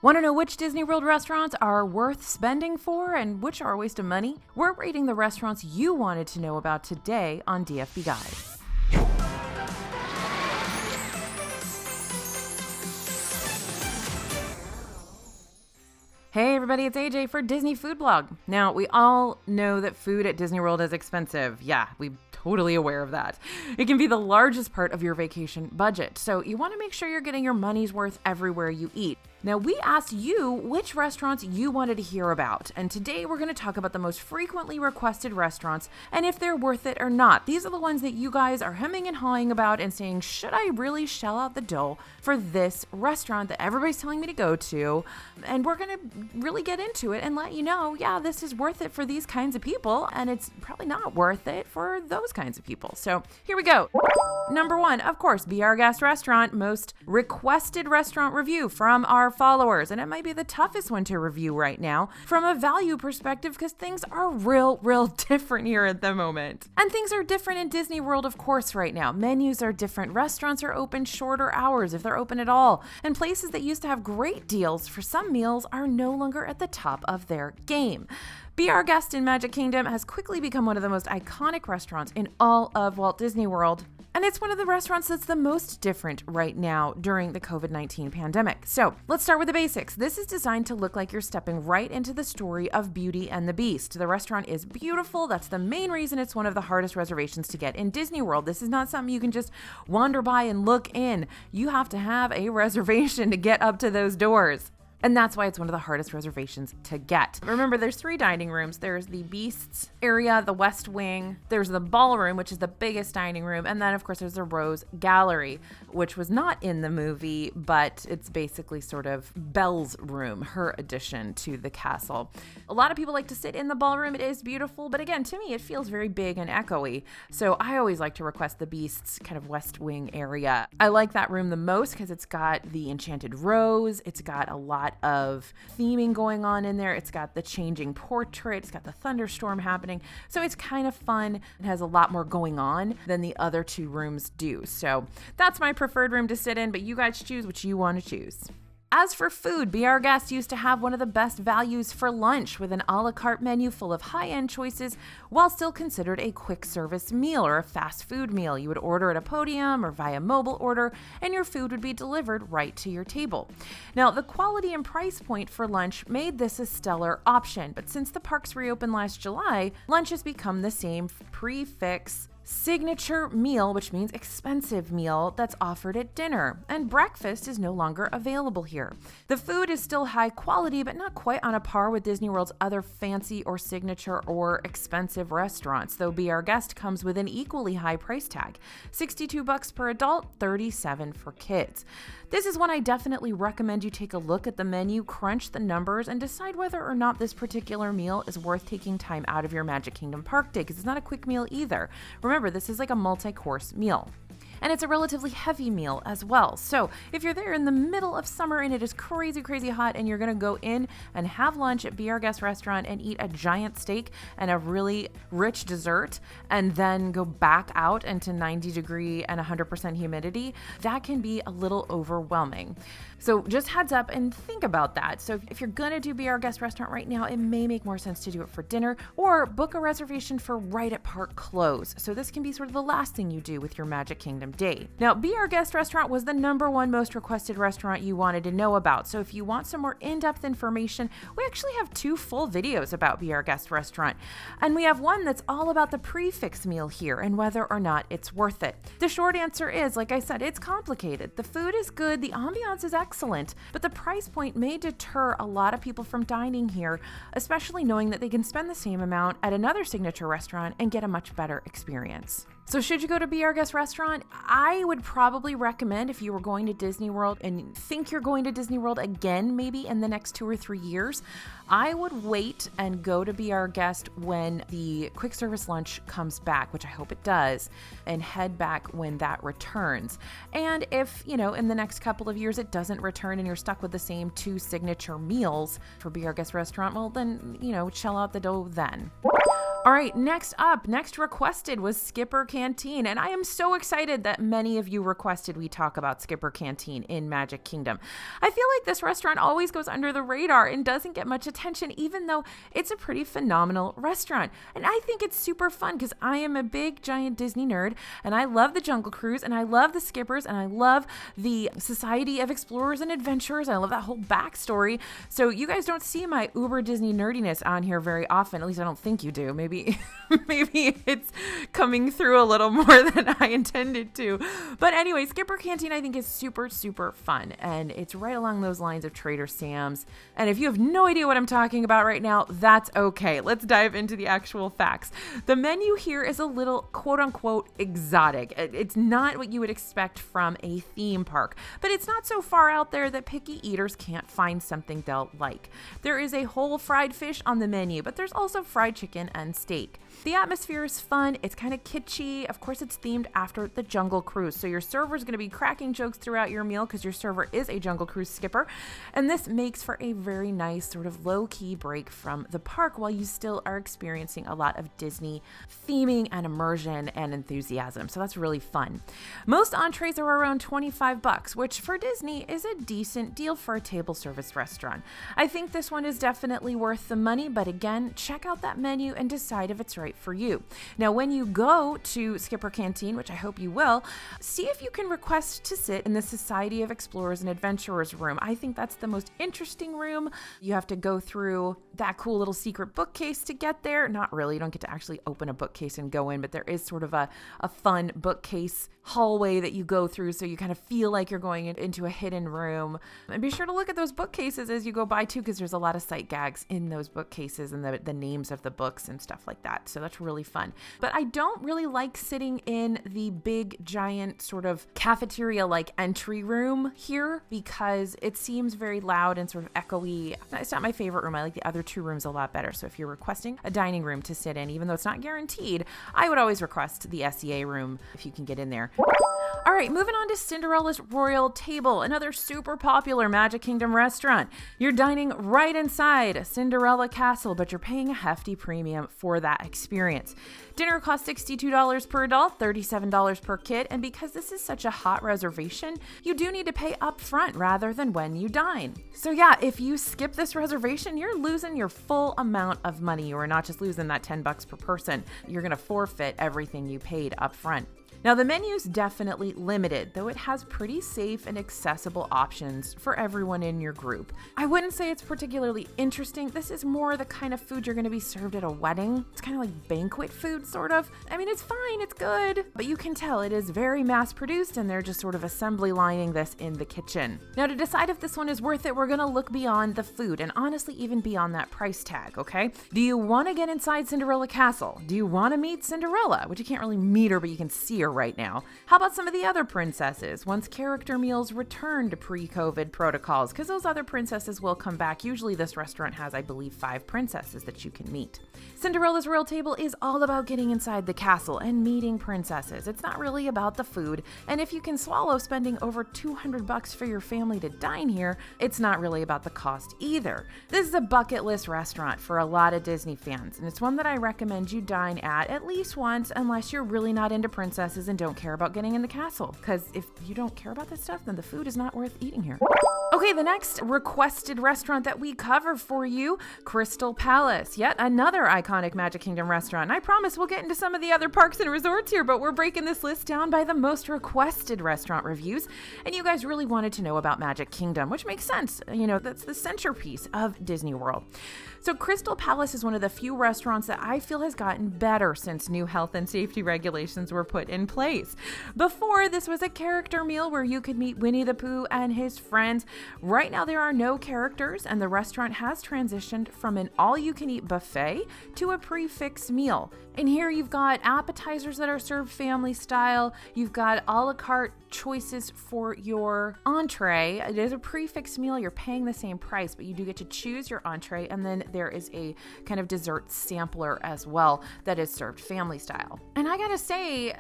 Want to know which Disney World restaurants are worth spending for and which are a waste of money? We're rating the restaurants you wanted to know about today on DFB Guide. Hey everybody, it's AJ for Disney Food Blog. Now, we all know that food at Disney World is expensive. Yeah, we're totally aware of that. It can be the largest part of your vacation budget, so you want to make sure you're getting your money's worth everywhere you eat. Now, we asked you which restaurants you wanted to hear about, and today we're going to talk about the most frequently requested restaurants and if they're worth it or not. These are the ones that you guys are hemming and hawing about and saying, should I really shell out the dough for this restaurant that everybody's telling me to go to? And we're going to really get into it and let you know, yeah, this is worth it for these kinds of people, and it's probably not worth it for those kinds of people. So here we go. Number one, of course, Be Our Guest Restaurant, most requested restaurant review from our followers. And it might be the toughest one to review right now from a value perspective because things are real different here at the moment. And things are different in Disney World, of course, right now. Menus are different. Restaurants are open shorter hours if they're open at all. And places that used to have great deals for some meals are no longer at the top of their game. Be Our Guest in Magic Kingdom has quickly become one of the most iconic restaurants in all of Walt Disney World. And it's one of the restaurants that's the most different right now during the COVID-19 pandemic. So let's start with the basics. This is designed to look like you're stepping right into the story of Beauty and the Beast. The restaurant is beautiful. That's the main reason it's one of the hardest reservations to get in Disney World. This is not something you can just wander by and look in. You have to have a reservation to get up to those doors. And that's why it's one of the hardest reservations to get. Remember, there's 3 dining rooms. There's the Beasts area, the West Wing. There's the Ballroom, which is the biggest dining room. And then, of course, there's the Rose Gallery, which was not in the movie, but it's basically sort of Belle's room, her addition to the castle. A lot of people like to sit in the Ballroom. It is beautiful, but again, to me, it feels very big and echoey. So I always like to request the Beasts kind of West Wing area. I like that room the most because it's got the Enchanted Rose. It's got a lot of theming going on in there. It's got the changing portrait. It's got the thunderstorm happening. So it's kind of fun. It has a lot more going on than the other 2 rooms do. So that's my preferred room to sit in, but you guys choose what you want to choose. As for food, Be Our Guest used to have one of the best values for lunch with an a la carte menu full of high-end choices while still considered a quick service meal or a fast food meal. You would order at a podium or via mobile order and your food would be delivered right to your table. Now, the quality and price point for lunch made this a stellar option, but since the parks reopened last July, lunch has become the same prix-fixe signature meal, which means expensive meal that's offered at dinner, and breakfast is no longer available here. The food is still high quality, but not quite on a par with Disney World's other fancy or signature or expensive restaurants, though Be Our Guest comes with an equally high price tag, $62 per adult, $37 for kids. This is one I definitely recommend you take a look at the menu, crunch the numbers, and decide whether or not this particular meal is worth taking time out of your Magic Kingdom park day, because it's not a quick meal either. Remember, this is like a multi-course meal. And it's a relatively heavy meal as well. So if you're there in the middle of summer and it is crazy hot and you're going to go in and have lunch at Be Our Guest Restaurant and eat a giant steak and a really rich dessert and then go back out into 90 degree and 100% humidity, that can be a little overwhelming. So just heads up and think about that. So if you're going to do Be Our Guest Restaurant right now, it may make more sense to do it for dinner or book a reservation for right at park close. So this can be sort of the last thing you do with your Magic Kingdom day. Now, Be Our Guest Restaurant was the #1 most requested restaurant you wanted to know about. So if you want some more in-depth information, we actually have 2 full videos about Be Our Guest Restaurant. And we have one that's all about the prix-fixe meal here and whether or not it's worth it. The short answer is, like I said, it's complicated. The food is good, the ambiance is excellent, but the price point may deter a lot of people from dining here, especially knowing that they can spend the same amount at another signature restaurant and get a much better experience. So should you go to Be Our Guest Restaurant? I would probably recommend, if you were going to Disney World and think you're going to Disney World again, maybe in the next 2 or 3 years, I would wait and go to Be Our Guest when the quick service lunch comes back, which I hope it does, and head back when that returns. And if, in the next couple of years it doesn't return and you're stuck with the same 2 signature meals for Be Our Guest Restaurant, well then, shell out the dough then. All right, next requested was Skipper Canteen, and I am so excited that many of you requested we talk about Skipper Canteen in Magic Kingdom. I feel like this restaurant always goes under the radar and doesn't get much attention, even though it's a pretty phenomenal restaurant. And I think it's super fun because I am a big, giant Disney nerd, and I love the Jungle Cruise, and I love the Skippers, and I love the Society of Explorers and Adventurers. I love that whole backstory. So you guys don't see my uber Disney nerdiness on here very often. At least I don't think you do. Maybe it's coming through a little more than I intended to. But anyway, Skipper Canteen I think is super, super fun. And it's right along those lines of Trader Sam's. And if you have no idea what I'm talking about right now, that's okay. Let's dive into the actual facts. The menu here is a little quote unquote exotic. It's not what you would expect from a theme park, but it's not so far out there that picky eaters can't find something they'll like. There is a whole fried fish on the menu, but there's also fried chicken and steak. The atmosphere is fun. It's kind of kitschy. Of course, it's themed after the Jungle Cruise. So your server is going to be cracking jokes throughout your meal because your server is a Jungle Cruise skipper. And this makes for a very nice sort of low-key break from the park while you still are experiencing a lot of Disney theming and immersion and enthusiasm. So that's really fun. Most entrees are around $25, which for Disney is a decent deal for a table service restaurant. I think this one is definitely worth the money, but again, check out that menu and decide if it's right for you. Now, when you go to Skipper Canteen, which I hope you will, see if you can request to sit in the Society of Explorers and Adventurers room. I think that's the most interesting room. You have to go through that cool little secret bookcase to get there. Not really, you don't get to actually open a bookcase and go in, but there is sort of a fun bookcase hallway that you go through, so you kind of feel like you're going into a hidden room. And be sure to look at those bookcases as you go by too, because there's a lot of sight gags in those bookcases and the names of the books and stuff like that. So that's really fun. But I don't really like sitting in the big giant sort of cafeteria-like entry room here because it seems very loud and sort of echoey. It's not my favorite room. I like the other two rooms a lot better. So if you're requesting a dining room to sit in, even though it's not guaranteed, I would always request the SEA room if you can get in there. All right, moving on to Cinderella's Royal Table, another super popular Magic Kingdom restaurant. You're dining right inside Cinderella Castle, but you're paying a hefty premium for that experience. Dinner costs $62 per adult, $37 per kid, and because this is such a hot reservation, you do need to pay up front rather than when you dine. So yeah, if you skip this reservation, you're losing your full amount of money. You are not just losing that $10 per person. You're going to forfeit everything you paid up front. Now, the menu's definitely limited, though it has pretty safe and accessible options for everyone in your group. I wouldn't say it's particularly interesting. This is more the kind of food you're going to be served at a wedding. It's kind of like banquet food, sort of. I mean, it's fine, it's good, but you can tell it is very mass-produced and they're just sort of assembly lining this in the kitchen. Now, to decide if this one is worth it, we're going to look beyond the food and honestly even beyond that price tag, okay? Do you want to get inside Cinderella Castle? Do you want to meet Cinderella? Which you can't really meet her, but you can see her right now. How about some of the other princesses? Once character meals return to pre-COVID protocols, because those other princesses will come back. Usually this restaurant has, I believe, 5 princesses that you can meet. Cinderella's Royal Table is all about getting inside the castle and meeting princesses. It's not really about the food, and if you can swallow spending over $200 for your family to dine here, it's not really about the cost either. This is a bucket list restaurant for a lot of Disney fans, and it's one that I recommend you dine at least once, unless you're really not into princesses and don't care about getting in the castle. Because if you don't care about this stuff, then the food is not worth eating here. Okay, the next requested restaurant that we cover for you, Crystal Palace. Yet another iconic Magic Kingdom restaurant. And I promise we'll get into some of the other parks and resorts here, but we're breaking this list down by the most requested restaurant reviews. And you guys really wanted to know about Magic Kingdom, which makes sense. You know, that's the centerpiece of Disney World. So Crystal Palace is one of the few restaurants that I feel has gotten better since new health and safety regulations were put in place. Before, this was a character meal where you could meet Winnie the Pooh and his friends. Right now, there are no characters, and the restaurant has transitioned from an all-you-can-eat buffet to a prix-fixe meal. And here you've got appetizers that are served family style. You've got a la carte choices for your entree. It is a prix-fixe meal. You're paying the same price, but you do get to choose your entree. And then there is a kind of dessert sampler as well that is served family style. And I gotta say,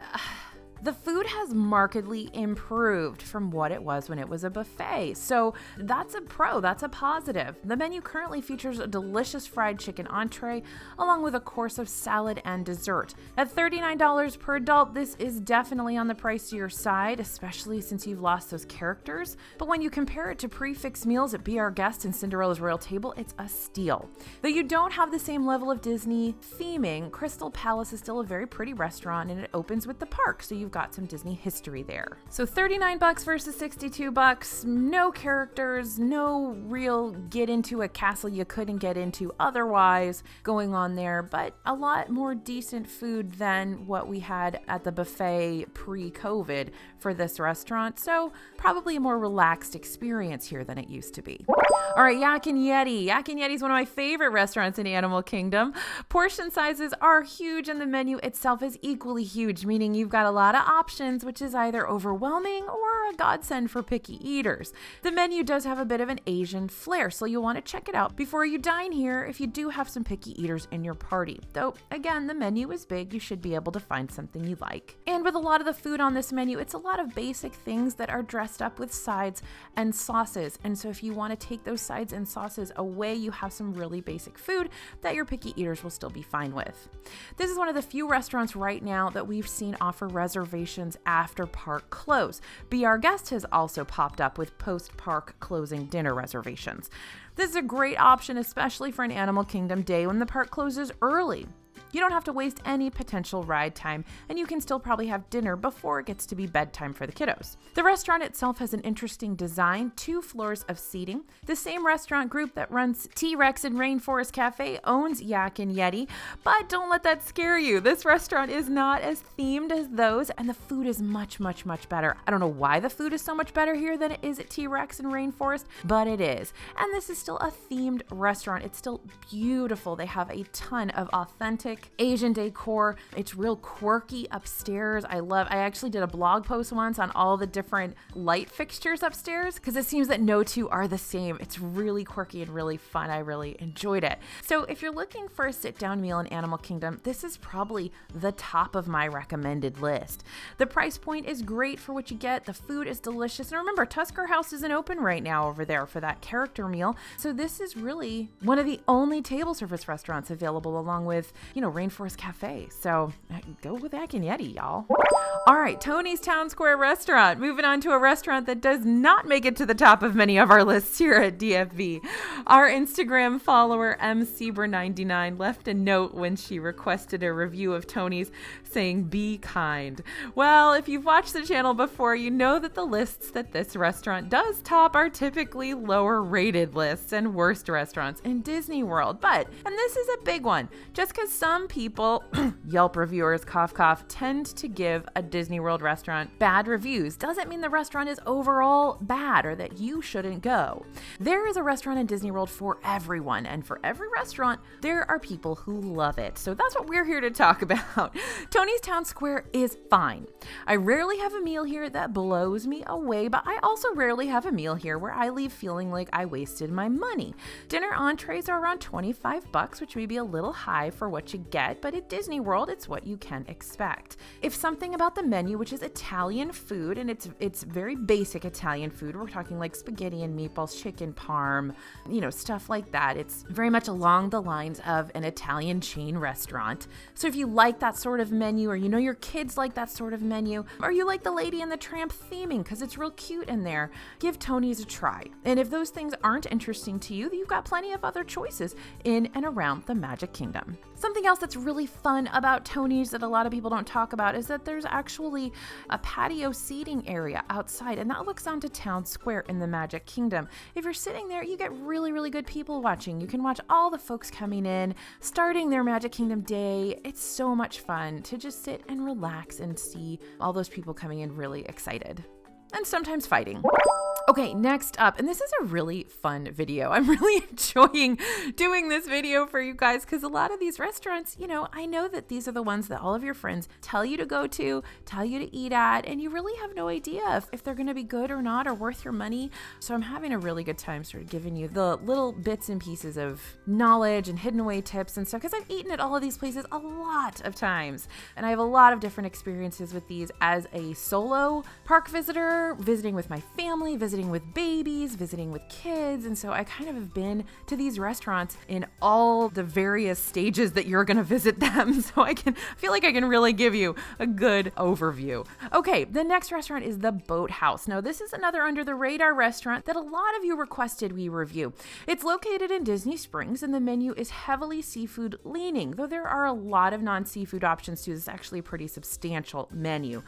The food has markedly improved from what it was when it was a buffet. So that's a pro, that's a positive. The menu currently features a delicious fried chicken entree along with a course of salad and dessert. At $39 per adult, this is definitely on the pricier side, especially since you've lost those characters. But when you compare it to prix meals at Be Our Guest and Cinderella's Royal Table, it's a steal. Though you don't have the same level of Disney theming, Crystal Palace is still a very pretty restaurant and it opens with the park, so you've got some Disney history there. So $39 versus $62, no characters, no real get into a castle you couldn't get into otherwise going on there, but a lot more decent food than what we had at the buffet pre-COVID for this restaurant, so probably a more relaxed experience here than it used to be. All right, Yak Yeti. Yak Yeti is one of my favorite restaurants in Animal Kingdom. Portion sizes are huge and the menu itself is equally huge, meaning you've got a lot of options, which is either overwhelming or a godsend for picky eaters. The menu does have a bit of an Asian flair, so you'll want to check it out before you dine here if you do have some picky eaters in your party. Though, again, the menu is big, you should be able to find something you like. And with a lot of the food on this menu, it's a lot of basic things that are dressed up with sides and sauces. And so if you want to take those sides and sauces away, you have some really basic food that your picky eaters will still be fine with. This is one of the few restaurants right now that we've seen offer reservations after park close. Be Our Guest has also popped up with post-park closing dinner reservations. This is a great option, especially for an Animal Kingdom day when the park closes early. You don't have to waste any potential ride time, and you can still probably have dinner before it gets to be bedtime for the kiddos. The restaurant itself has an interesting design, 2 floors of seating. The same restaurant group that runs T-Rex and Rainforest Cafe owns Yak and Yeti, but don't let that scare you. This restaurant is not as themed as those, and the food is much, much, much better. I don't know why the food is so much better here than it is at T-Rex and Rainforest, but it is. And this is still a themed restaurant. It's still beautiful. They have a ton of authentic Asian decor. It's real quirky upstairs. I actually did a blog post once on all the different light fixtures upstairs because it seems that no two are the same. It's really quirky and really fun. I really enjoyed it. So if you're looking for a sit-down meal in Animal Kingdom, this is probably the top of my recommended list. The price point is great for what you get. The food is delicious. And remember, Tusker House isn't open right now over there for that character meal. So this is really one of the only table service restaurants available along with, Rainforest Cafe. So go with Yak and Yeti, y'all. All right, Tony's Town Square Restaurant. Moving on to a restaurant that does not make it to the top of many of our lists here at DFB. Our Instagram follower, mcber99, left a note when she requested a review of Tony's saying, "Be kind." Well, if you've watched the channel before, you know that the lists that this restaurant does top are typically lower rated lists and worst restaurants in Disney World. And this is a big one, just because some people, Yelp reviewers, cough, cough, tend to give a Disney World restaurant bad reviews. Doesn't mean the restaurant is overall bad or that you shouldn't go. There is a restaurant in Disney World for everyone, and for every restaurant, there are people who love it. So that's what we're here to talk about. Tony's Town Square is fine. I rarely have a meal here that blows me away, but I also rarely have a meal here where I leave feeling like I wasted my money. Dinner entrees are around $25, which may be a little high for what you get, but at Disney World, it's what you can expect. If something about the menu, which is Italian food, and it's very basic Italian food, we're talking like spaghetti and meatballs, chicken parm, stuff like that. It's very much along the lines of an Italian chain restaurant. So if you like that sort of menu, or your kids like that sort of menu, or you like the Lady and the Tramp theming because it's real cute in there, give Tony's a try. And if those things aren't interesting to you, you've got plenty of other choices in and around the Magic Kingdom. Something else that's really fun about Tony's that a lot of people don't talk about is that there's actually a patio seating area outside, and that looks onto Town Square in the Magic Kingdom. If you're sitting there, you get really, really good people watching. You can watch all the folks coming in, starting their Magic Kingdom day. It's so much fun to just sit and relax and see all those people coming in really excited. And sometimes fighting. Okay, next up, and this is a really fun video. I'm really enjoying doing this video for you guys because a lot of these restaurants, I know that these are the ones that all of your friends tell you to go to, tell you to eat at, and you really have no idea if they're going to be good or not or worth your money. So I'm having a really good time sort of giving you the little bits and pieces of knowledge and hidden away tips and stuff because I've eaten at all of these places a lot of times. And I have a lot of different experiences with these as a solo park visitor, visiting with my family, visiting with babies, visiting with kids. And so I kind of have been to these restaurants in all the various stages that you're going to visit them. So I feel like I can really give you a good overview. Okay, the next restaurant is the Boathouse. Now, this is another under the radar restaurant that a lot of you requested we review. It's located in Disney Springs and the menu is heavily seafood leaning, though there are a lot of non-seafood options too. This is actually a pretty substantial menu.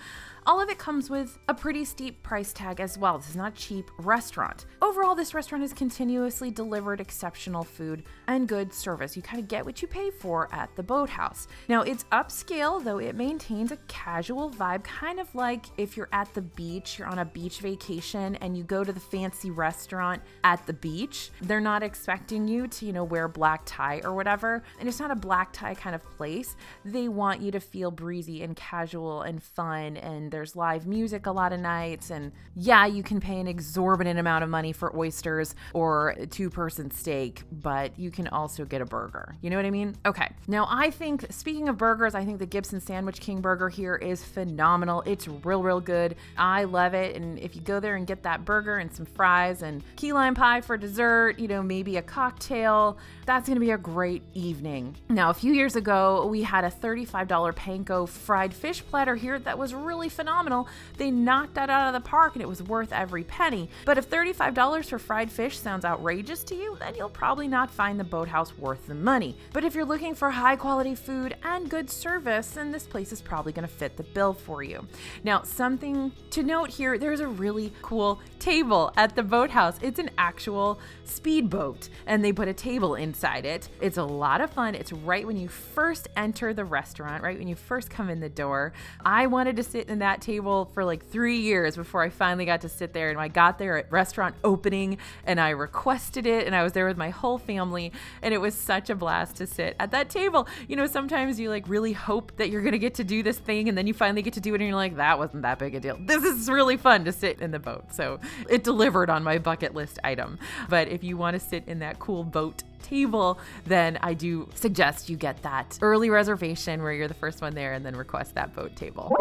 All of it comes with a pretty steep price tag as well. This is not a cheap restaurant. Overall, this restaurant has continuously delivered exceptional food and good service. You kind of get what you pay for at the Boathouse. Now, it's upscale, though it maintains a casual vibe, kind of like if you're at the beach, you're on a beach vacation, and you go to the fancy restaurant at the beach. They're not expecting you to, wear black tie or whatever. And it's not a black tie kind of place. They want you to feel breezy and casual and fun, and there's live music a lot of nights, and yeah, you can pay an exorbitant amount of money for oysters or a 2-person steak, but you can also get a burger. You know what I mean? Okay. Now, I think, speaking of burgers, I think the Gibson Sandwich King burger here is phenomenal. It's real good. I love it. And if you go there and get that burger and some fries and key lime pie for dessert, maybe a cocktail, that's going to be a great evening. Now, a few years ago, we had a $35 panko fried fish platter here that was really phenomenal. They knocked that out of the park and it was worth every penny. But if $35 for fried fish sounds outrageous to you, then you'll probably not find the Boathouse worth the money. But if you're looking for high quality food and good service, then this place is probably going to fit the bill for you. Now, something to note here, there's a really cool table at the Boathouse. It's an actual speedboat and they put a table inside it. It's a lot of fun. It's right when you first enter the restaurant, right when you first come in the door. I wanted to sit in that table for like 3 years before I finally got to sit there, and I got there at restaurant opening and I requested it and I was there with my whole family and it was such a blast to sit at that table. Sometimes you really hope that you're gonna get to do this thing and then you finally get to do it and you're like, that wasn't that big a deal. This is really fun to sit in the boat. So it delivered on my bucket list item. But if you want to sit in that cool boat table, then I do suggest you get that early reservation where you're the first one there and then request that boat table.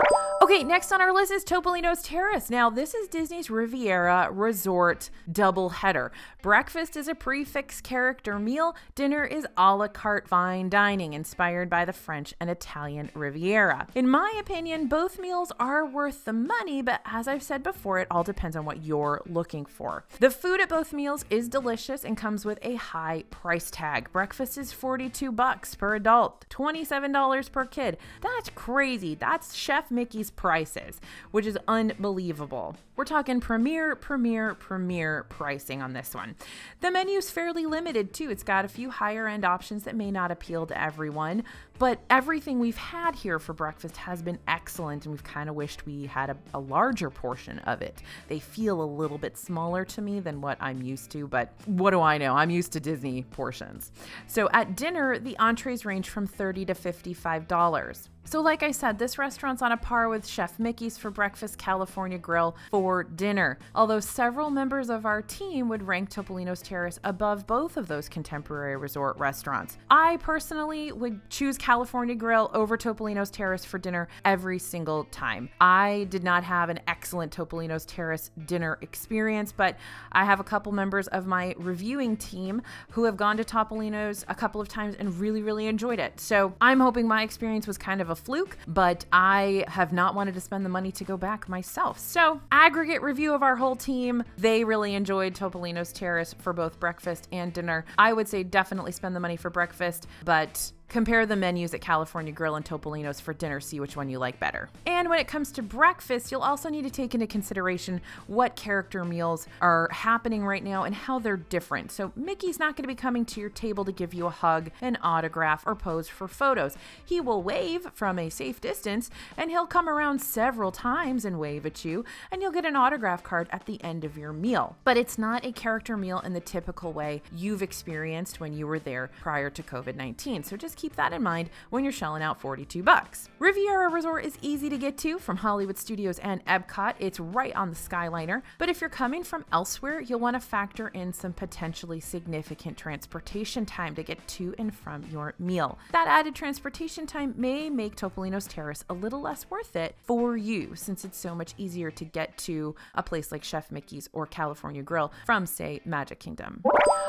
Okay, next on our list is Topolino's Terrace. Now, this is Disney's Riviera Resort double header. Breakfast is a prix-fixe character meal. Dinner is a la carte fine dining inspired by the French and Italian Riviera. In my opinion, both meals are worth the money, but as I've said before, it all depends on what you're looking for. The food at both meals is delicious and comes with a high price tag. Breakfast is $42 per adult, $27 per kid. That's crazy. That's Chef Mickey's prices, which is unbelievable. We're talking premier pricing on this one. The menu's fairly limited too. It's got a few higher end options that may not appeal to everyone, but everything we've had here for breakfast has been excellent, and we've kind of wished we had a larger portion of it. They feel a little bit smaller to me than what I'm used to, but what do I know? I'm used to Disney portions. So at dinner, the entrees range from $30 to $55. So like I said, this restaurant's on a par with Chef Mickey's for breakfast, California Grill for dinner. Although several members of our team would rank Topolino's Terrace above both of those contemporary resort restaurants. I personally would choose California Grill over Topolino's Terrace for dinner every single time. I did not have an excellent Topolino's Terrace dinner experience, but I have a couple members of my reviewing team who have gone to Topolino's a couple of times and really enjoyed it. So I'm hoping my experience was kind of a fluke, but I have not wanted to spend the money to go back myself. So aggregate review of our whole team, they really enjoyed Topolino's Terrace for both breakfast and dinner. I would say definitely spend the money for breakfast, but Compare the menus at California Grill and Topolino's for dinner, see which one you like better. And when it comes to breakfast, you'll also need to take into consideration what character meals are happening right now and how they're different. So Mickey's not going to be coming to your table to give you a hug, an autograph, or pose for photos. He will wave from a safe distance, and he'll come around several times and wave at you, and you'll get an autograph card at the end of your meal. But it's not a character meal in the typical way you've experienced when you were there prior to COVID-19. So just keep that in mind when you're shelling out $42. Riviera Resort is easy to get to from Hollywood Studios and Epcot. It's right on the Skyliner. But if you're coming from elsewhere, you'll want to factor in some potentially significant transportation time to get to and from your meal. That added transportation time may make Topolino's Terrace a little less worth it for you, since it's so much easier to get to a place like Chef Mickey's or California Grill from, say, Magic Kingdom.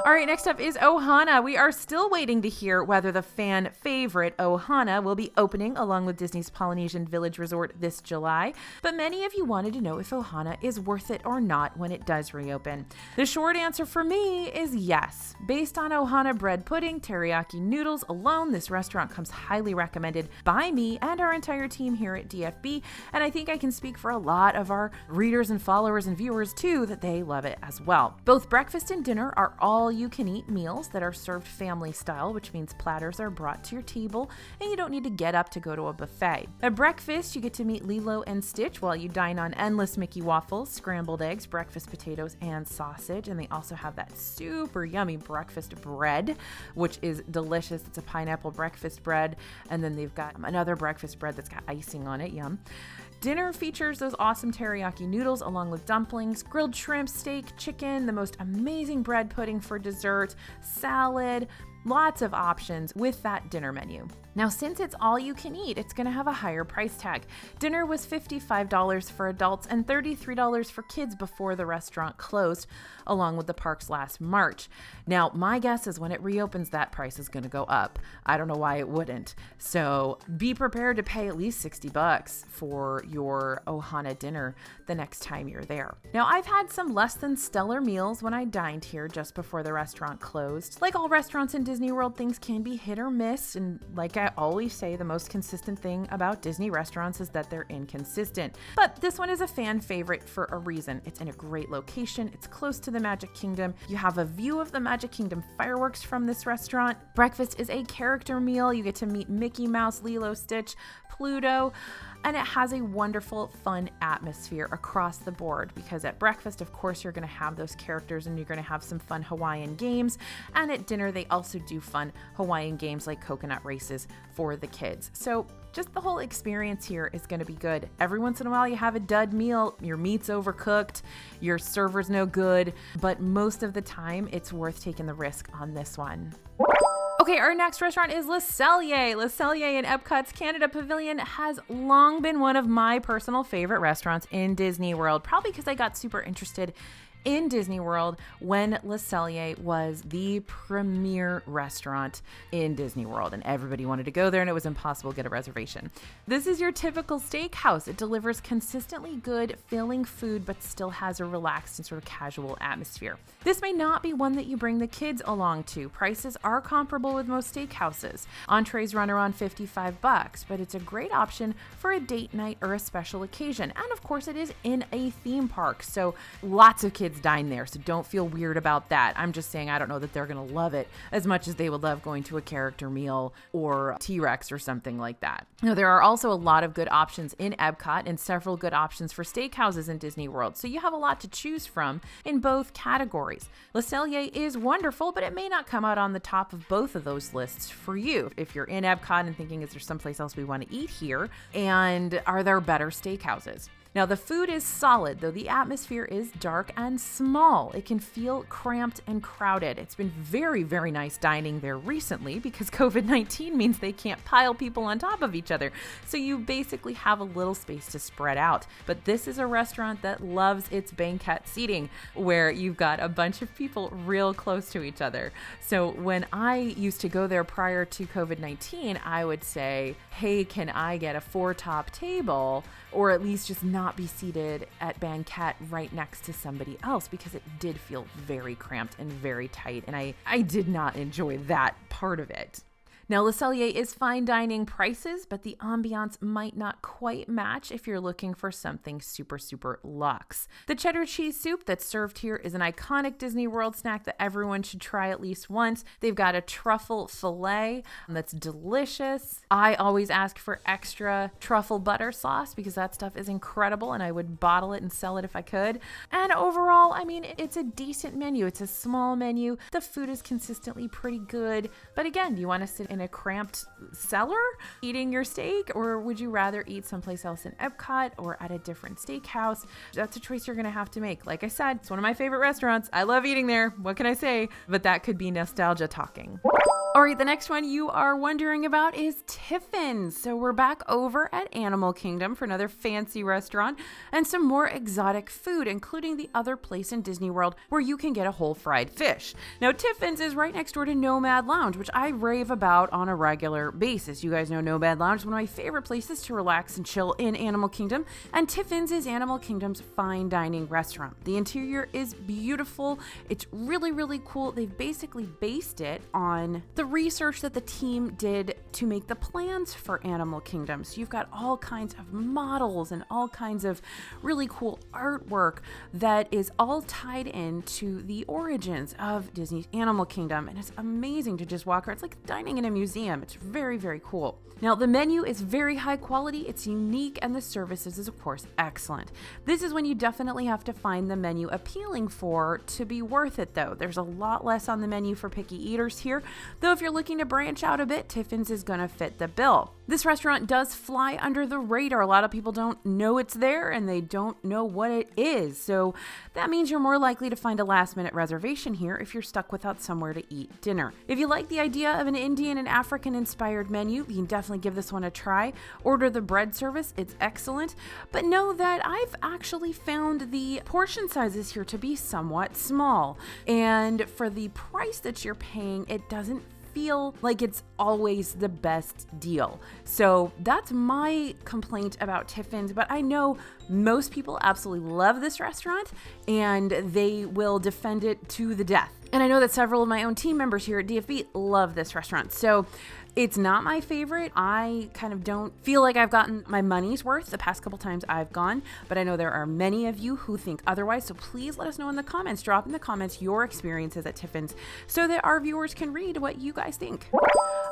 All right, next up is Ohana. We are still waiting to hear whether the fan favorite Ohana will be opening along with Disney's Polynesian Village Resort this July, but many of you wanted to know if Ohana is worth it or not when it does reopen. The short answer for me is yes. Based on Ohana bread pudding, teriyaki noodles alone, this restaurant comes highly recommended by me and our entire team here at DFB, and I think I can speak for a lot of our readers and followers and viewers too that they love it as well. Both breakfast and dinner are all-you-can-eat meals that are served family style, which means platters are brought to your table and you don't need to get up to go to a buffet. At breakfast, you get to meet Lilo and Stitch while you dine on endless Mickey waffles, scrambled eggs, breakfast potatoes, and sausage. And they also have that super yummy breakfast bread, which is delicious. It's a pineapple breakfast bread. And then they've got another breakfast bread that's got icing on it. Yum. Dinner features those awesome teriyaki noodles along with dumplings, grilled shrimp, steak, chicken, the most amazing bread pudding for dessert, salad, lots of options with that dinner menu. Now, since it's all you can eat, it's going to have a higher price tag. Dinner was $55 for adults and $33 for kids before the restaurant closed, along with the parks last March. Now, my guess is when it reopens, that price is going to go up. I don't know why it wouldn't. So be prepared to pay at least $60 for your Ohana dinner the next time you're there. Now, I've had some less than stellar meals when I dined here just before the restaurant closed. Like all restaurants in Disney World, things can be hit or miss, and like I always say, the most consistent thing about Disney restaurants is that they're inconsistent. But this one is a fan favorite for a reason. It's in a great location. It's close to the Magic Kingdom. You have a view of the Magic Kingdom fireworks from this restaurant. Breakfast is a character meal. You get to meet Mickey Mouse, Lilo, Stitch, Pluto, and it has a wonderful, fun atmosphere across the board because at breakfast, of course, you're going to have those characters and you're going to have some fun Hawaiian games. And at dinner, they also do fun Hawaiian games like coconut races for the kids. So just the whole experience here is going to be good. Every once in a while, you have a dud meal, your meat's overcooked, your server's no good, but most of the time, it's worth taking the risk on this one. Okay, our next restaurant is Le Cellier. Le Cellier in Epcot's Canada Pavilion has long been one of my personal favorite restaurants in Disney World, probably because I got super interested in Disney World when Le Cellier was the premier restaurant in Disney World, and everybody wanted to go there and it was impossible to get a reservation. This is your typical steakhouse. It delivers consistently good, filling food, but still has a relaxed and sort of casual atmosphere. This may not be one that you bring the kids along to. Prices are comparable with most steakhouses. Entrees run around $55, but it's a great option for a date night or a special occasion. And of course, it is in a theme park, so lots of kids dine there, so don't feel weird about that. I'm just saying I don't know that they're going to love it as much as they would love going to a character meal or T-Rex or something like that. Now, there are also a lot of good options in Epcot and several good options for steakhouses in Disney World, so you have a lot to choose from in both categories. Le Cellier is wonderful, but it may not come out on the top of both of those lists for you. If you're in Epcot and thinking, is there someplace else we want to eat here? And are there better steakhouses? Now, the food is solid, though the atmosphere is dark and small. It can feel cramped and crowded. It's been very, very nice dining there recently because COVID-19 means they can't pile people on top of each other. So you basically have a little space to spread out. But this is a restaurant that loves its banquette seating where you've got a bunch of people real close to each other. So when I used to go there prior to COVID-19, I would say, hey, can I get a 4-top table or at least just not be seated at banquette right next to somebody else, because it did feel very cramped and very tight, and I did not enjoy that part of it. Now, Le Cellier is fine dining prices, but the ambiance might not quite match if you're looking for something super, super luxe. The cheddar cheese soup that's served here is an iconic Disney World snack that everyone should try at least once. They've got a truffle fillet that's delicious. I always ask for extra truffle butter sauce because that stuff is incredible and I would bottle it and sell it if I could. And overall, I mean, it's a decent menu. It's a small menu. The food is consistently pretty good. But again, do you want to sit in a cramped cellar eating your steak, or would you rather eat someplace else in Epcot or at a different steakhouse? That's a choice you're going to have to make. Like I said, it's one of my favorite restaurants. I love eating there. What can I say? But that could be nostalgia talking. All right, the next one you are wondering about is Tiffins. So we're back over at Animal Kingdom for another fancy restaurant and some more exotic food, including the other place in Disney World where you can get a whole fried fish. Now, Tiffins is right next door to Nomad Lounge, which I rave about on a regular basis. You guys know Nomad Lounge is one of my favorite places to relax and chill in Animal Kingdom, and Tiffins is Animal Kingdom's fine dining restaurant. The interior is beautiful. It's really, really cool. They've basically based it on the research that the team did to make the plans for Animal Kingdom. So you've got all kinds of models and all kinds of really cool artwork that is all tied into the origins of Disney's Animal Kingdom. And it's amazing to just walk around. It's like dining in a museum. It's very, very cool. Now, the menu is very high quality, it's unique, and the services is, of course, excellent. This is when you definitely have to find the menu appealing to be worth it, though. There's a lot less on the menu for picky eaters here, though if you're looking to branch out a bit, Tiffins is going to fit the bill. This restaurant does fly under the radar. A lot of people don't know it's there, and they don't know what it is, so that means you're more likely to find a last-minute reservation here if you're stuck without somewhere to eat dinner. If you like the idea of an Indian and African-inspired menu, you can definitely give this one a try. Order the bread service, it's excellent, but know that I've actually found the portion sizes here to be somewhat small, and for the price that you're paying, it doesn't feel like it's always the best deal. So that's my complaint about Tiffins, but I know most people absolutely love this restaurant and they will defend it to the death. And I know that several of my own team members here at DFB love this restaurant. So it's not my favorite. I kind of don't feel like I've gotten my money's worth the past couple times I've gone, but I know there are many of you who think otherwise. So please let us know in the comments. Drop in the comments your experiences at Tiffins so that our viewers can read what you guys think.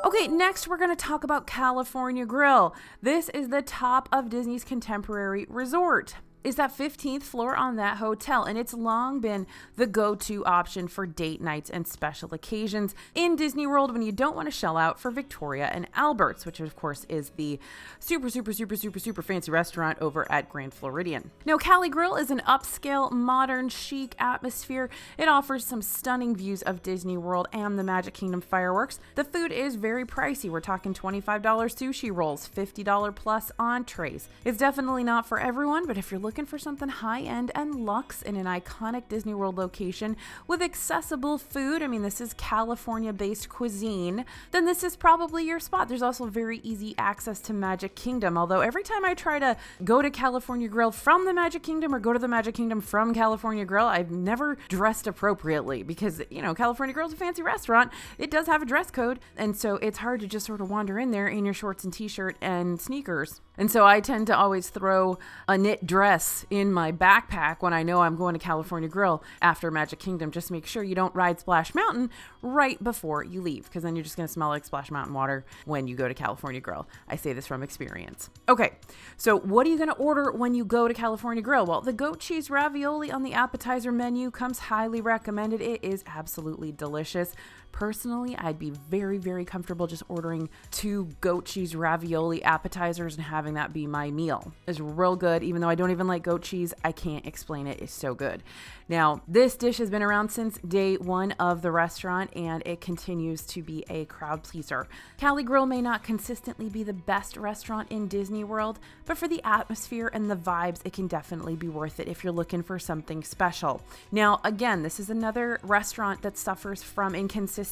Okay, next we're going to talk about California Grill. This is the top of Disney's contemporary resort. Is that 15th floor on that hotel, and it's long been the go-to option for date nights and special occasions in Disney World when you don't want to shell out for Victoria and Albert's, which of course is the super fancy restaurant over at Grand Floridian. Now, Cali Grill is an upscale, modern, chic atmosphere. It offers some stunning views of Disney World and the Magic Kingdom fireworks. The food is very pricey. We're talking $25 sushi rolls, $50 plus entrees. It's definitely not for everyone, but if you're looking for something high-end and luxe in an iconic Disney World location with accessible food, I mean, this is California-based cuisine, then this is probably your spot. There's also very easy access to Magic Kingdom, although every time I try to go to California Grill from the Magic Kingdom or go to the Magic Kingdom from California Grill, I've never dressed appropriately because, you know, California Grill is a fancy restaurant. It does have a dress code, and so it's hard to just sort of wander in there in your shorts and t-shirt and sneakers. And so I tend to always throw a knit dress in my backpack when I know I'm going to California Grill after Magic Kingdom. Just make sure you don't ride Splash Mountain right before you leave, because then you're just going to smell like Splash Mountain water when you go to California Grill. I say this from experience. Okay, so what are you going to order when you go to California Grill? Well, the goat cheese ravioli on the appetizer menu comes highly recommended. It is absolutely delicious. Personally, I'd be very, very comfortable just ordering 2 goat cheese ravioli appetizers and having that be my meal. It's real good. Even though I don't even like goat cheese, I can't explain it. It's so good. Now, this dish has been around since day one of the restaurant, and it continues to be a crowd pleaser. Cali Grill may not consistently be the best restaurant in Disney World, but for the atmosphere and the vibes, it can definitely be worth it if you're looking for something special. Now, again, this is another restaurant that suffers from inconsistency.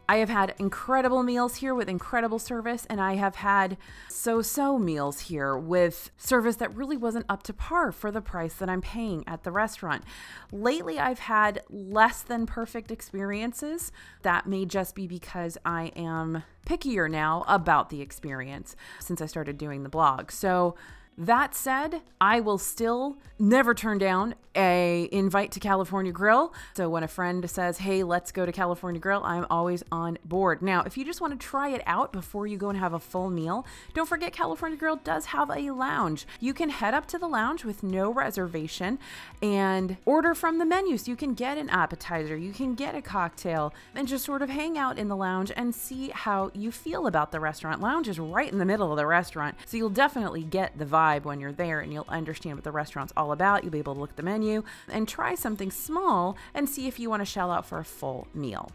I have had incredible meals here with incredible service, and I have had so-so meals here with service that really wasn't up to par for the price that I'm paying at the restaurant. Lately, I've had less than perfect experiences. That may just be because I am pickier now about the experience since I started doing the blog. So that said, I will still never turn down a invite to California Grill. So when a friend says, hey, let's go to California Grill, I'm always on board. Now, if you just want to try it out before you go and have a full meal, don't forget California Grill does have a lounge. You can head up to the lounge with no reservation and order from the menu. So you can get an appetizer, you can get a cocktail, and just sort of hang out in the lounge and see how you feel about the restaurant. Lounge is right in the middle of the restaurant, so you'll definitely get the vibe when you're there, and you'll understand what the restaurant's all about. You'll be able to look at the menu and try something small and see if you want to shell out for a full meal.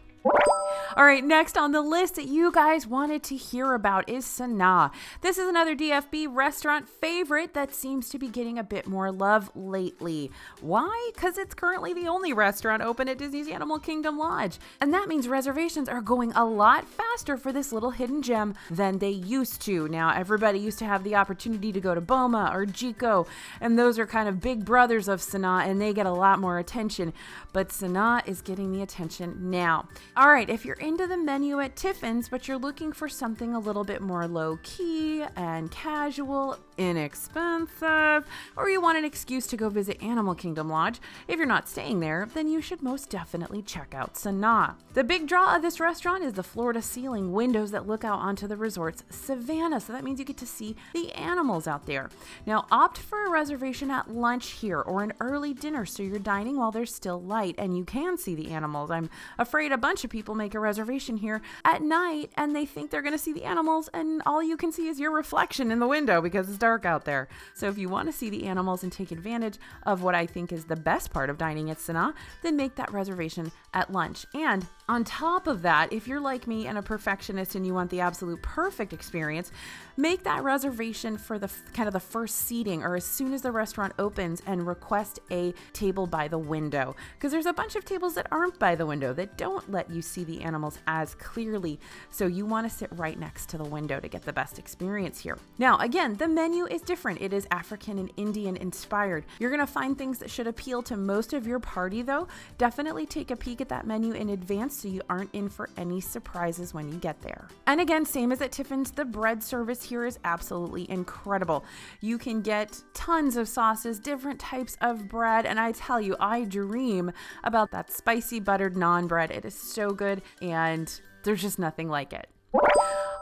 All right, next on the list that you guys wanted to hear about is Sanaa. This is another DFB restaurant favorite that seems to be getting a bit more love lately. Why? Because it's currently the only restaurant open at Disney's Animal Kingdom Lodge. And that means reservations are going a lot faster for this little hidden gem than they used to. Now, everybody used to have the opportunity to go to Boma or Jiko, and those are kind of big brothers of Sanaa, and they get a lot more attention. But Sanaa is getting the attention now. All right, if you're into the menu at Tiffins, but you're looking for something a little bit more low-key and casual, inexpensive, or you want an excuse to go visit Animal Kingdom Lodge, if you're not staying there, then you should most definitely check out Sanaa. The big draw of this restaurant is the floor-to-ceiling windows that look out onto the resort's savannah, so that means you get to see the animals out there. Now, opt for a reservation at lunch here or an early dinner so you're dining while there's still light and you can see the animals. I'm afraid a bunch of people make a reservation here at night and they think they're going to see the animals, and all you can see is your reflection in the window because it's dark out there. So if you want to see the animals and take advantage of what I think is the best part of dining at Sanaa, then make that reservation at lunch. And on top of that, if you're like me and a perfectionist and you want the absolute perfect experience, make that reservation for the kind of the first seating or as soon as the restaurant opens, and request a table by the window, because there's a bunch of tables that aren't by the window that don't let you see the animals as clearly. So you want to sit right next to the window to get the best experience here. Now, again, the menu is different. It is African and Indian inspired. You're going to find things that should appeal to most of your party, though. Definitely take a peek at that menu in advance so you aren't in for any surprises when you get there. And again, same as at Tiffins, the bread service here is absolutely incredible. You can get tons of sauces, different types of bread, and I tell you, I dream about that spicy buttered naan bread. It is so good, and there's just nothing like it.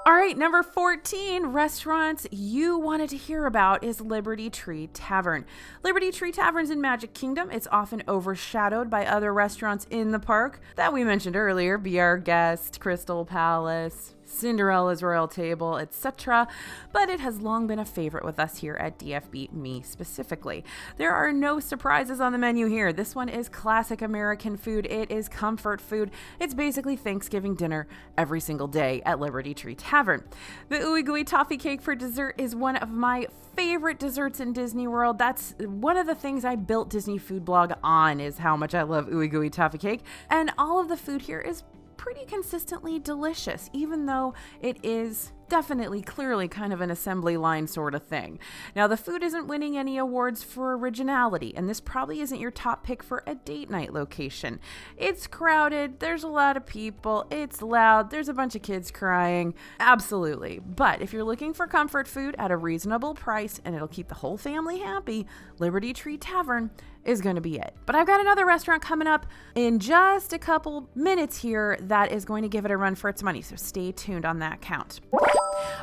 All right, number 14 restaurants you wanted to hear about is Liberty Tree Tavern. Liberty Tree Tavern's in Magic Kingdom. It's often overshadowed by other restaurants in the park that we mentioned earlier: Be Our Guest, Crystal Palace, Cinderella's Royal Table, etc., but it has long been a favorite with us here at DFB, me specifically. There are no surprises on the menu here. This one is classic American food. It is comfort food. It's basically Thanksgiving dinner every single day at Liberty Tree Tavern. The Ooey Gooey Toffee Cake for dessert is one of my favorite desserts in Disney World. That's one of the things I built Disney Food Blog on, is how much I love Ooey Gooey Toffee Cake, and all of the food here is pretty consistently delicious, even though it is definitely clearly kind of an assembly line sort of thing. Now, the food isn't winning any awards for originality, and this probably isn't your top pick for a date night location. It's crowded, there's a lot of people, it's loud, there's a bunch of kids crying, absolutely. But if you're looking for comfort food at a reasonable price and it'll keep the whole family happy, Liberty Tree Tavern is going to be it. But I've got another restaurant coming up in just a couple minutes here that is going to give it a run for its money, so stay tuned on that count.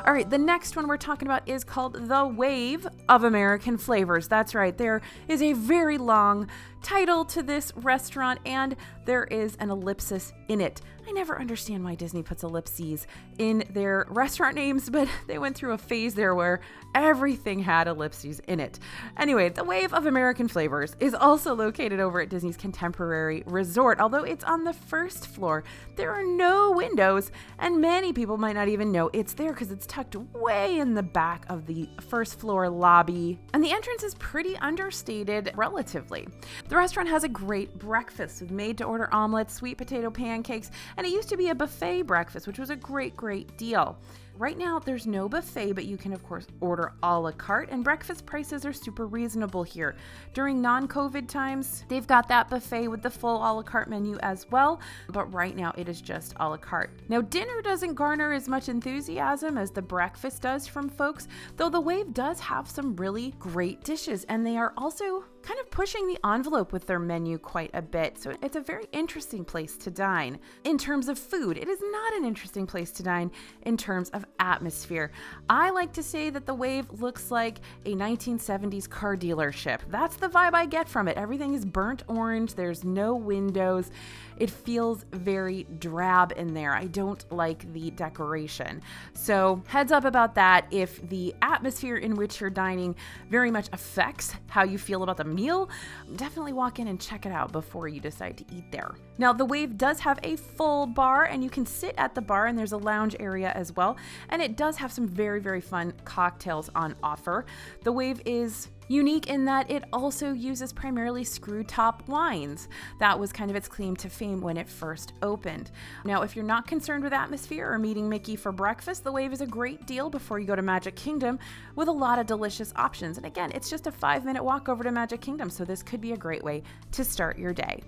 All right, the next one we're talking about is called The Wave of American Flavors. That's right, there is a very long title to this restaurant, and there is an ellipsis in it. I never understand why Disney puts ellipses in their restaurant names, but they went through a phase there where everything had ellipses in it. Anyway, The Wave of American Flavors is also located over at Disney's Contemporary Resort. Although it's on the first floor, there are no windows, and many people might not even know it's there because it's tucked way in the back of the first floor lobby, and the entrance is pretty understated relatively. The restaurant has a great breakfast with made-to-order omelets, sweet potato pancakes, And it used to be a buffet breakfast, which was a great deal. Right now, there's no buffet, but you can, of course, order a la carte, and breakfast prices are super reasonable here. During non-COVID times, they've got that buffet with the full a la carte menu as well, but right now it is just a la carte. Now, dinner doesn't garner as much enthusiasm as the breakfast does from folks, though the Wave does have some really great dishes, and they are also kind of pushing the envelope with their menu quite a bit. So it's a very interesting place to dine. In terms of food, it is not an interesting place to dine in terms of atmosphere. I like to say that the Wave looks like a 1970s car dealership. That's the vibe I get from it. Everything is burnt orange. There's no windows. It feels very drab in there. I don't like the decoration. So heads up about that. If the atmosphere in which you're dining very much affects how you feel about the meal, definitely walk in and check it out before you decide to eat there. Now, the Wave does have a full bar, and you can sit at the bar, and there's a lounge area as well. And it does have some very fun cocktails on offer. The Wave is unique in that it also uses primarily screw top wines. That was kind of its claim to fame when it first opened. Now, if you're not concerned with atmosphere or meeting Mickey for breakfast, the Wave is a great deal before you go to Magic Kingdom with a lot of delicious options. And again, it's just a 5-minute walk over to Magic Kingdom, so this could be a great way to start your day.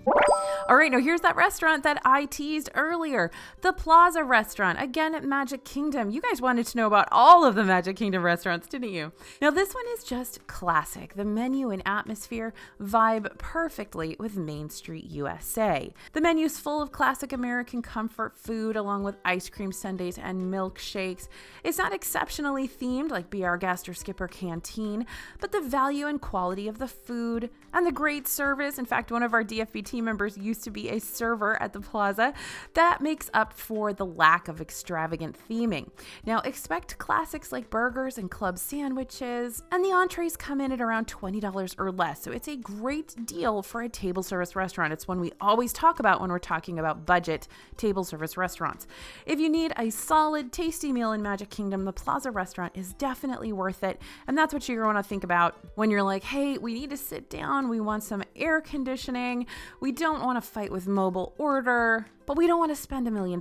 All right, now here's that restaurant that I teased earlier, the Plaza Restaurant, again at Magic Kingdom. You guys wanted to know about all of the Magic Kingdom restaurants, didn't you? Now, this one is just classic. The menu and atmosphere vibe perfectly with Main Street, USA. The menu's full of classic American comfort food along with ice cream sundaes and milkshakes. It's not exceptionally themed like Be Our Guest or Skipper Canteen, but the value and quality of the food and the great service. In fact, one of our DFB team members used to be a server at the Plaza. That makes up for the lack of extravagant theming. Now, expect classics like burgers and club sandwiches, and the entrees come in at around $20 or less. So it's a great deal for a table service restaurant. It's one we always talk about when we're talking about budget table service restaurants. If you need a solid, tasty meal in Magic Kingdom, the Plaza Restaurant is definitely worth it. And that's what you're going to think about when you're like, hey, we need to sit down. We want some air conditioning. We don't want to fight with mobile order, but we don't want to spend $1 million.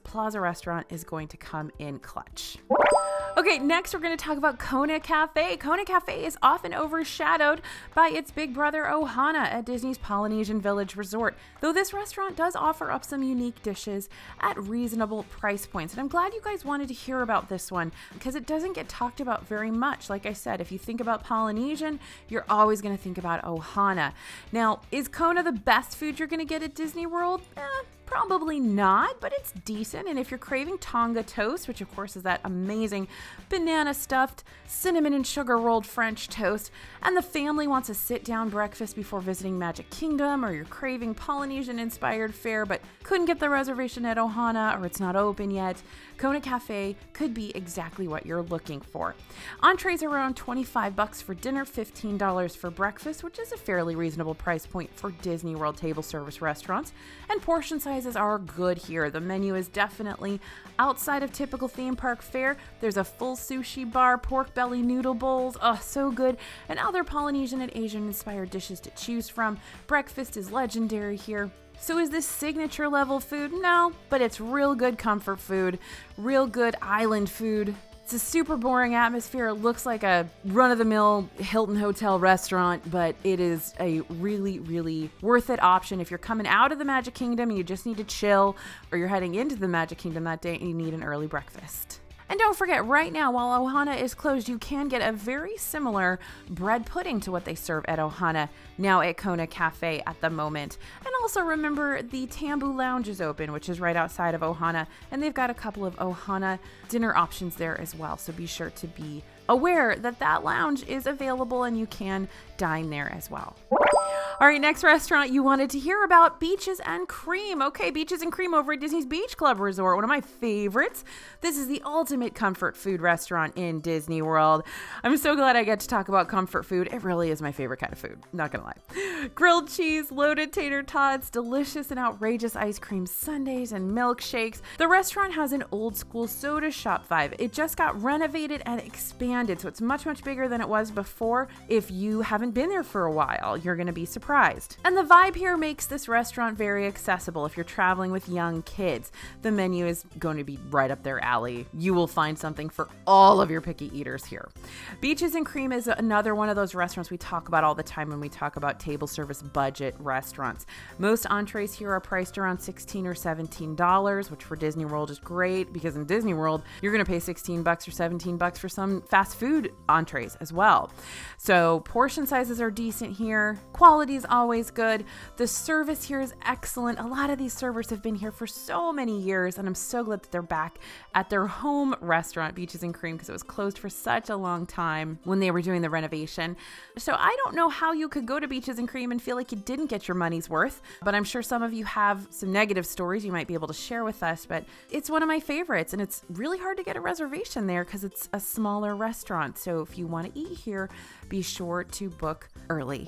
Plaza Restaurant is going to come in clutch. Okay, next we're going to talk about Kona Cafe. Kona Cafe is often overshadowed by its big brother Ohana at Disney's Polynesian Village Resort, though this restaurant does offer up some unique dishes at reasonable price points. And I'm glad you guys wanted to hear about this one because it doesn't get talked about very much. Like I said, if you think about Polynesian, you're always going to think about Ohana. Now, is Kona the best food you're going to get at Disney World? Probably not, but it's decent. And if you're craving Tonga toast, which of course is that amazing banana stuffed cinnamon and sugar rolled French toast, and the family wants a sit down breakfast before visiting Magic Kingdom, or you're craving Polynesian inspired fare but couldn't get the reservation at Ohana or it's not open yet, Kona Cafe could be exactly what you're looking for. Entrees are around $25 for dinner, $15 for breakfast, which is a fairly reasonable price point for Disney World table service restaurants, and portion sizes are good here. The menu is definitely outside of typical theme park fare. There's a full sushi bar, pork belly noodle bowls, oh so good, and other Polynesian and Asian inspired dishes to choose from. Breakfast is legendary here. So is this signature level food? No, but it's real good comfort food, real good island food. It's a super boring atmosphere. It looks like a run-of-the-mill Hilton Hotel restaurant, but it is a really worth it option if you're coming out of the Magic Kingdom and you just need to chill, or you're heading into the Magic Kingdom that day and you need an early breakfast. And don't forget, right now, while Ohana is closed, you can get a very similar bread pudding to what they serve at Ohana now at Kona Cafe at the moment. And also remember, the Tambu Lounge is open, which is right outside of Ohana, and they've got a couple of Ohana dinner options there as well. So be sure to be aware that that lounge is available and you can dine there as well. All right, next restaurant you wanted to hear about, Beaches and Cream. Okay, Beaches and Cream over at Disney's Beach Club Resort, one of my favorites. This is the ultimate comfort food restaurant in Disney World. I'm so glad I get to talk about comfort food. It really is my favorite kind of food, not gonna lie. Grilled cheese, loaded tater tots, delicious and outrageous ice cream sundaes and milkshakes. The restaurant has an old school soda shop vibe. It just got renovated and expanded, so it's much bigger than it was before. If you haven't been there for a while, you're gonna be surprised surprised. And the vibe here makes this restaurant very accessible if you're traveling with young kids. The menu is going to be right up their alley. You will find something for all of your picky eaters here. Beaches and Cream is another one of those restaurants we talk about all the time when we talk about table service budget restaurants. Most entrees here are priced around $16 or $17, which for Disney World is great because in Disney World, you're going to pay $16 or $17 for some fast food entrees as well. So portion sizes are decent here. Quality is always good. The service here is excellent. A lot of these servers have been here for so many years, and I'm so glad that they're back at their home restaurant, Beaches and Cream, because it was closed for such a long time when they were doing the renovation. So I don't know how you could go to Beaches and Cream and feel like you didn't get your money's worth, but I'm sure some of you have some negative stories you might be able to share with us, but it's one of my favorites, and it's really hard to get a reservation there because it's a smaller restaurant. So if you want to eat here, be sure to book early.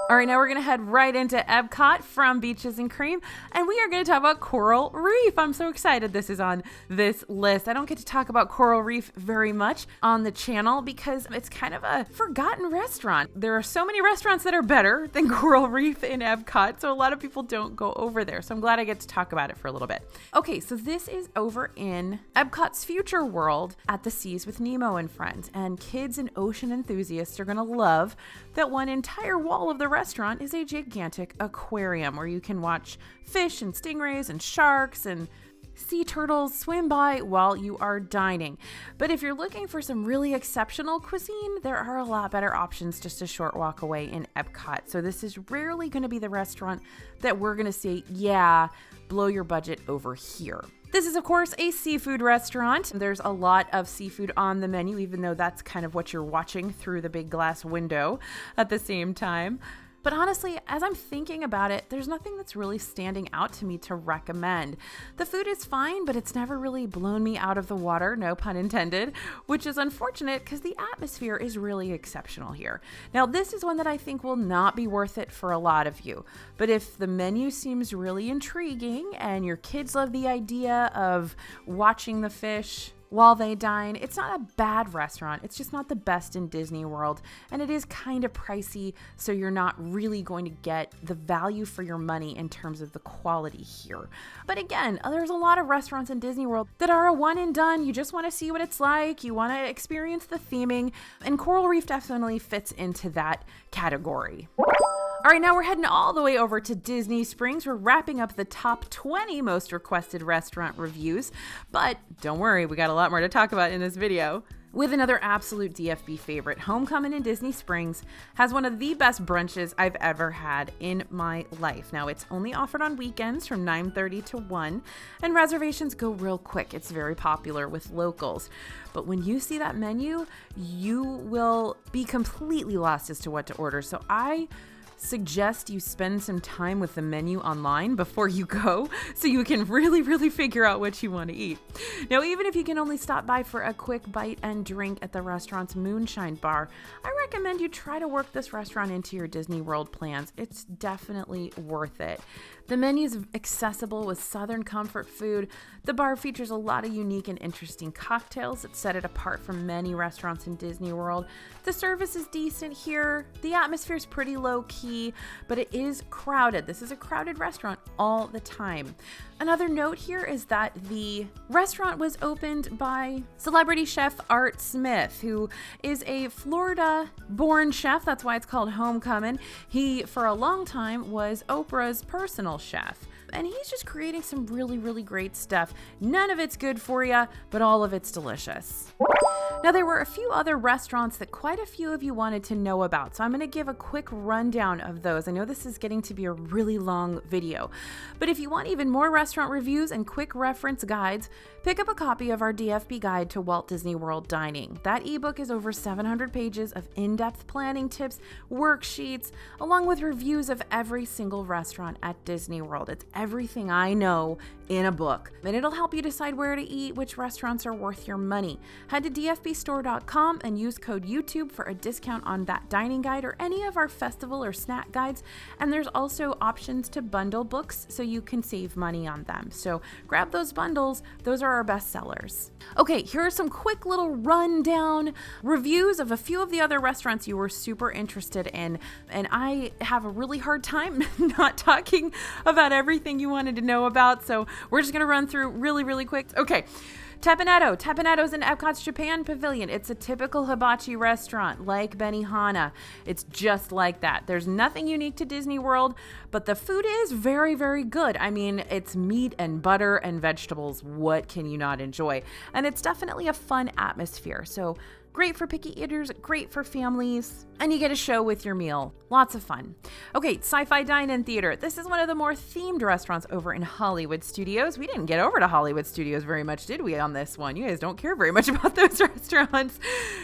All right, now we're going to head right into Epcot from Beaches and Cream, and we are going to talk about Coral Reef. I'm so excited this is on this list. I don't get to talk about Coral Reef very much on the channel because it's kind of a forgotten restaurant. There are so many restaurants that are better than Coral Reef in Epcot, so a lot of people don't go over there. So I'm glad I get to talk about it for a little bit. Okay, so this is over in Epcot's Future World at the Seas with Nemo and Friends, and kids and ocean enthusiasts are going to love that one entire wall of the restaurant is a gigantic aquarium where you can watch fish and stingrays and sharks and sea turtles swim by while you are dining. But if you're looking for some really exceptional cuisine, there are a lot better options just a short walk away in Epcot. So this is rarely going to be the restaurant that we're going to say, yeah, blow your budget over here. This is, of course, a seafood restaurant. There's a lot of seafood on the menu, even though that's kind of what you're watching through the big glass window at the same time. But honestly, as I'm thinking about it, there's nothing that's really standing out to me to recommend. The food is fine, but it's never really blown me out of the water, no pun intended, which is unfortunate because the atmosphere is really exceptional here. Now, this is one that I think will not be worth it for a lot of you. But if the menu seems really intriguing and your kids love the idea of watching the fish while they dine, it's not a bad restaurant. It's just not the best in Disney World. And it is kind of pricey, so you're not really going to get the value for your money in terms of the quality here. But again, there's a lot of restaurants in Disney World that are a one and done. You just want to see what it's like. You want to experience the theming. And Coral Reef definitely fits into that category. All right, now we're heading all the way over to Disney Springs. We're wrapping up the top 20 most requested restaurant reviews, but don't worry, we got a lot more to talk about in this video. With another absolute DFB favorite, Homecomin in Disney Springs has one of the best brunches I've ever had in my life. Now, it's only offered on weekends from 9:30 to 1, and reservations go real quick. It's very popular with locals. But when you see that menu, you will be completely lost as to what to order. So I suggest you spend some time with the menu online before you go so you can really figure out what you want to eat. Now, even if you can only stop by for a quick bite and drink at the restaurant's Moonshine Bar, I recommend you try to work this restaurant into your Disney World plans. It's definitely worth it. The menu is accessible with Southern comfort food. The bar features a lot of unique and interesting cocktails that set it apart from many restaurants in Disney World. The service is decent here. The atmosphere is pretty low key, but it is crowded. This is a crowded restaurant all the time. Another note here is that the restaurant was opened by celebrity chef Art Smith, who is a Florida-born chef. That's why it's called Homecomin. He, for a long time, was Oprah's personal chef. And he's just creating some really great stuff. None of it's good for you, but all of it's delicious. Now, there were a few other restaurants that quite a few of you wanted to know about, so I'm going to give a quick rundown of those. I know this is getting to be a really long video, but if you want even more restaurant reviews and quick reference guides, pick up a copy of our DFB Guide to Walt Disney World Dining. That ebook is over 700 pages of in-depth planning tips, worksheets, along with reviews of every single restaurant at Disney World. It's everything I know in a book. And it'll help you decide where to eat, which restaurants are worth your money. Head to dfbstore.com and use code YouTube for a discount on that dining guide or any of our festival or snack guides. And there's also options to bundle books so you can save money on them. So grab those bundles. Those are our best sellers. Okay, here are some quick little rundown reviews of a few of the other restaurants you were super interested in. And I have a really hard time not talking about everything you wanted to know about. So we're just going to run through really quick. Okay. Teppan Edo. Teppan Edo is in Epcot's Japan Pavilion. It's a typical hibachi restaurant like Benihana. It's just like that. There's nothing unique to Disney World, but the food is very good. I mean, it's meat and butter and vegetables. What can you not enjoy? And it's definitely a fun atmosphere. So great for picky eaters, great for families, and you get a show with your meal. Lots of fun. Okay, Sci-fi Dine-in Theater. This is one of the more themed restaurants over in Hollywood Studios. We didn't get over to Hollywood Studios very much, did we, on this one? You guys don't care very much about those restaurants.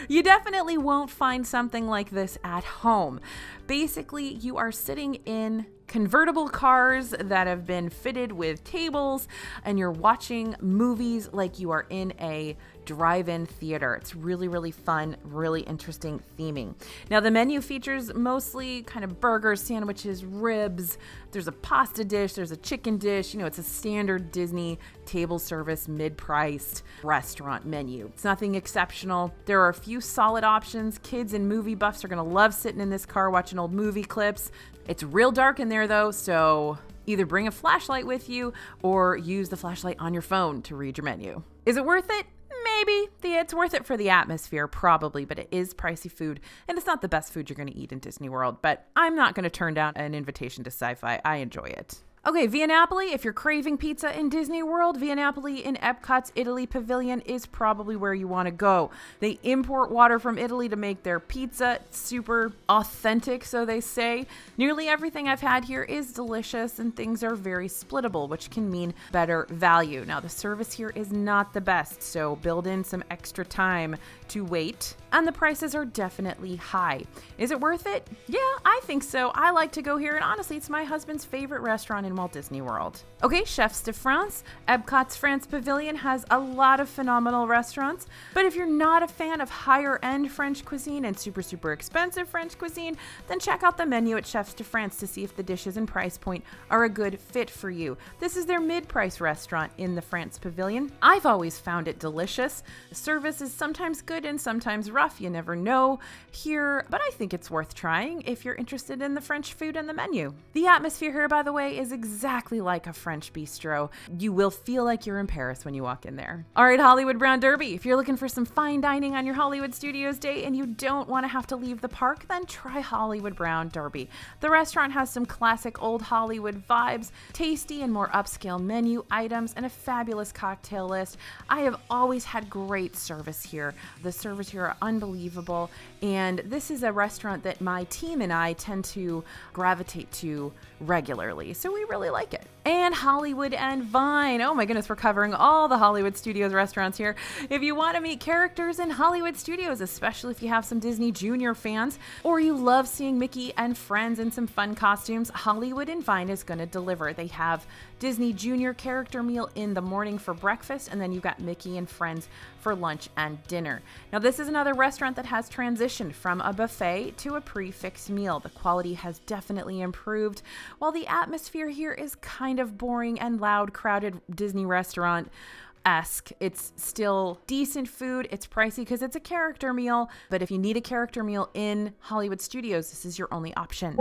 You definitely won't find something like this at home. Basically, you are sitting in convertible cars that have been fitted with tables, and you're watching movies like you are in a drive-in theater. It's really fun, really interesting theming. Now, the menu features mostly kind of burgers, sandwiches, ribs. There's a pasta dish, there's a chicken dish. You know, it's a standard Disney table service, mid-priced restaurant menu. It's nothing exceptional. There are a few solid options. Kids and movie buffs are going to love sitting in this car watching old movie clips. It's real dark in there though, so either bring a flashlight with you or use the flashlight on your phone to read your menu. Is it worth it? Maybe. It's worth it for the atmosphere, probably, but it is pricey food, and it's not the best food you're going to eat in Disney World, but I'm not going to turn down an invitation to Sci-fi. I enjoy it. Okay, Via Napoli, if you're craving pizza in Disney World, Via Napoli in Epcot's Italy Pavilion is probably where you want to go. They import water from Italy to make their pizza. It's super authentic, so they say. Nearly everything I've had here is delicious, and things are very splittable, which can mean better value. Now, the service here is not the best, so build in some extra time to wait, and the prices are definitely high. Is it worth it? Yeah, I think so. I like to go here, and honestly, it's my husband's favorite restaurant in Walt Disney World. Okay, Chefs de France. Epcot's France Pavilion has a lot of phenomenal restaurants, but if you're not a fan of higher end French cuisine and super expensive French cuisine, then check out the menu at Chefs de France to see if the dishes and price point are a good fit for you. This is their mid-price restaurant in the France Pavilion. I've always found it delicious. The service is sometimes good and sometimes rough. You never know here, but I think it's worth trying if you're interested in the French food and the menu. The atmosphere here, by the way, is exactly like a French bistro. You will feel like you're in Paris when you walk in there. All right, Hollywood Brown Derby. If you're looking for some fine dining on your Hollywood Studios day and you don't want to have to leave the park, then try Hollywood Brown Derby. The restaurant has some classic old Hollywood vibes, tasty and more upscale menu items, and a fabulous cocktail list. I have always had great service here. The servers here are unbelievable, and this is a restaurant that my team and I tend to gravitate to regularly, so we really like it. And Hollywood and Vine. Oh my goodness, we're covering all the Hollywood Studios restaurants here. If you want to meet characters in Hollywood Studios, especially if you have some Disney Junior fans, or you love seeing Mickey and friends in some fun costumes, Hollywood and Vine is going to deliver. They have Disney Junior character meal in the morning for breakfast, and then you've got Mickey and friends for lunch and dinner. Now, this is another restaurant that has transitioned from a buffet to a prix-fixe meal. The quality has definitely improved, while the atmosphere here is kind of boring and loud, crowded Disney restaurant-esque. It's still decent food. It's pricey because it's a character meal, but if you need a character meal in Hollywood Studios, this is your only option.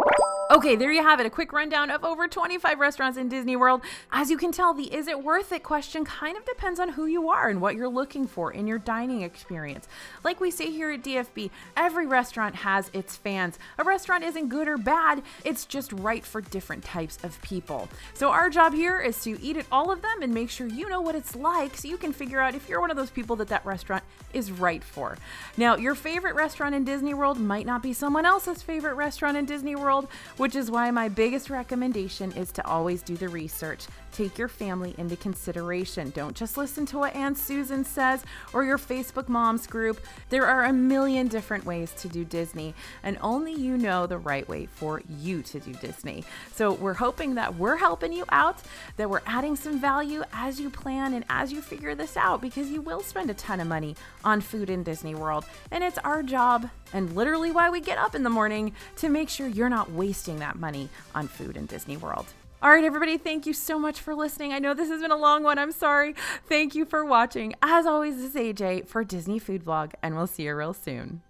Okay, there you have it. A quick rundown of over 25 restaurants in Disney World. As you can tell, the is it worth it question kind of depends on who you are and what you're looking for in your dining experience. Like we say here at DFB, every restaurant has its fans. A restaurant isn't good or bad, it's just right for different types of people. So our job here is to eat at all of them and make sure you know what it's like so you can figure out if you're one of those people that restaurant is right for. Now, your favorite restaurant in Disney World might not be someone else's favorite restaurant in Disney World. which is why my biggest recommendation is to always do the research. Take your family into consideration. Don't just listen to what Aunt Susan says or your Facebook moms group. There are a million different ways to do Disney, and only you know the right way for you to do Disney. So we're hoping that we're helping you out, that we're adding some value as you plan and as you figure this out, because you will spend a ton of money on food in Disney World, and it's our job and literally why we get up in the morning to make sure you're not wasting that money on food in Disney World. All right, everybody, thank you so much for listening. I know this has been a long one. I'm sorry. Thank you for watching. As always, this is AJ for Disney Food Blog, and we'll see you real soon.